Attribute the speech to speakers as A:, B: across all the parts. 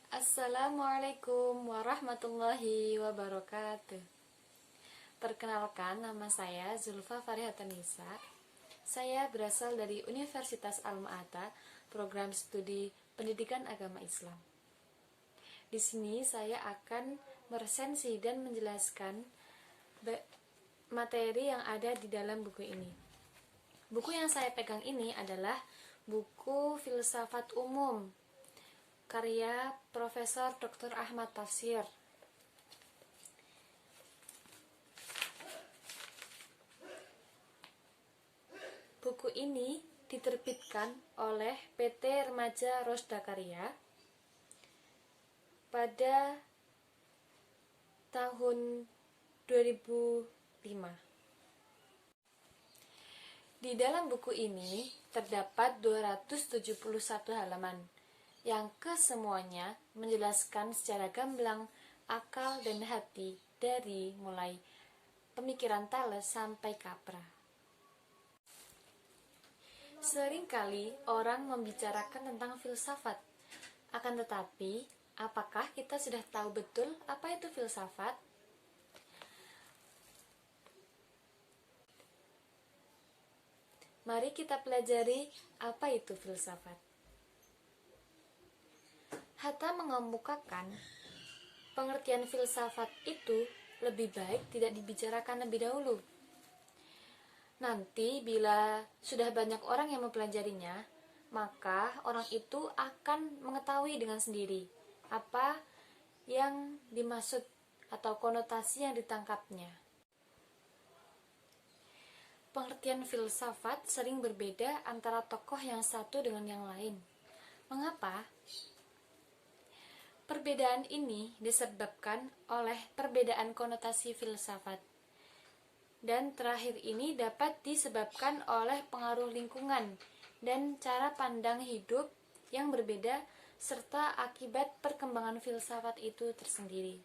A: Assalamualaikum warahmatullahi wabarakatuh. Perkenalkan, nama saya Zulfa Farihatanisa. Saya berasal dari Universitas Alma-Ata, program studi Pendidikan Agama Islam. Di sini saya akan meresensi dan menjelaskan materi yang ada di dalam buku ini. Buku yang saya pegang ini adalah buku Filsafat Umum, karya Profesor Dr. Ahmad Tafsir. Buku ini diterbitkan oleh PT Remaja Rosda Karya pada tahun 2005. Di dalam buku ini terdapat 271 halaman yang kesemuanya menjelaskan secara gamblang akal dan hati dari mulai pemikiran Thales sampai Capra. Seringkali orang membicarakan tentang filsafat, akan tetapi apakah kita sudah tahu betul apa itu filsafat? Mari kita pelajari apa itu filsafat. Hatta mengemukakan pengertian filsafat itu lebih baik tidak dibicarakan lebih dahulu. Nanti bila sudah banyak orang yang mempelajarinya, maka orang itu akan mengetahui dengan sendiri apa yang dimaksud atau konotasi yang ditangkapnya. Pengertian filsafat sering berbeda antara tokoh yang satu dengan yang lain. Mengapa? Perbedaan ini disebabkan oleh perbedaan konotasi filsafat. Dan terakhir ini dapat disebabkan oleh pengaruh lingkungan dan cara pandang hidup yang berbeda serta akibat perkembangan filsafat itu tersendiri.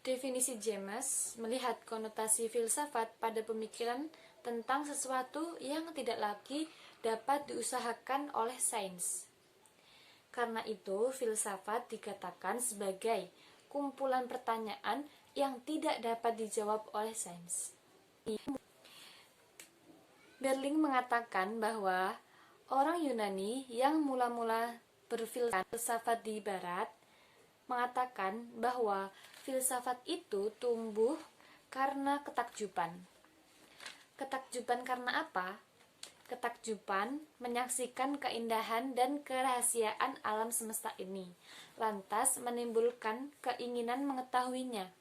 A: Definisi James melihat konotasi filsafat pada pemikiran tentang sesuatu yang tidak lagi dapat diusahakan oleh sains. Karena itu, filsafat dikatakan sebagai kumpulan pertanyaan yang tidak dapat dijawab oleh sains. Berling mengatakan bahwa orang Yunani yang mula-mula berfilsafat di barat mengatakan bahwa filsafat itu tumbuh karena ketakjuban. Ketakjuban karena apa? Ketakjuban menyaksikan keindahan dan kerahasiaan alam semesta ini, lantas menimbulkan keinginan mengetahuinya.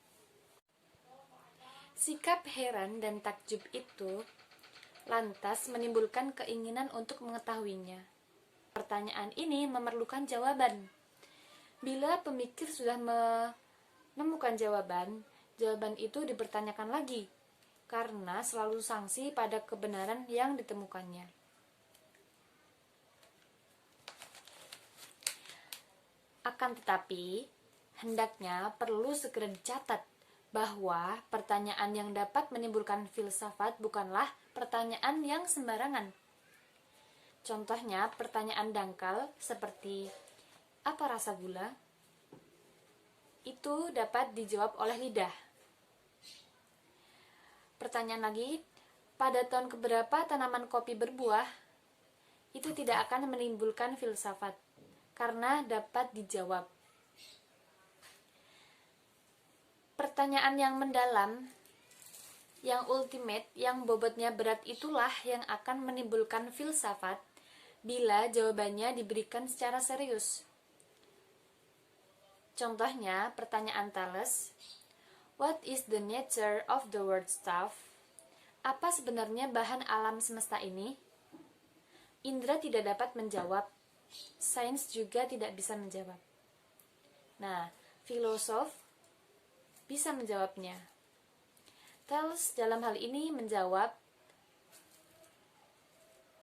A: Sikap heran dan takjub itu lantas menimbulkan keinginan untuk mengetahuinya. Pertanyaan ini memerlukan jawaban. Bila pemikir sudah menemukan jawaban itu dipertanyakan lagi, karena selalu sangsi pada kebenaran yang ditemukannya. Akan tetapi, hendaknya perlu segera dicatat bahwa pertanyaan yang dapat menimbulkan filsafat bukanlah pertanyaan yang sembarangan. Contohnya, pertanyaan dangkal seperti apa rasa gula? Itu dapat dijawab oleh lidah. Pertanyaan lagi, pada tahun keberapa tanaman kopi berbuah? Itu tidak akan menimbulkan filsafat, karena dapat dijawab. Pertanyaan yang mendalam, yang ultimate, yang bobotnya berat itulah yang akan menimbulkan filsafat bila jawabannya diberikan secara serius. Contohnya, pertanyaan Thales, what is the nature of the world stuff? Apa sebenarnya bahan alam semesta ini? Indra tidak dapat menjawab, sains juga tidak bisa menjawab. Nah, filosof bisa menjawabnya. Thales dalam hal ini menjawab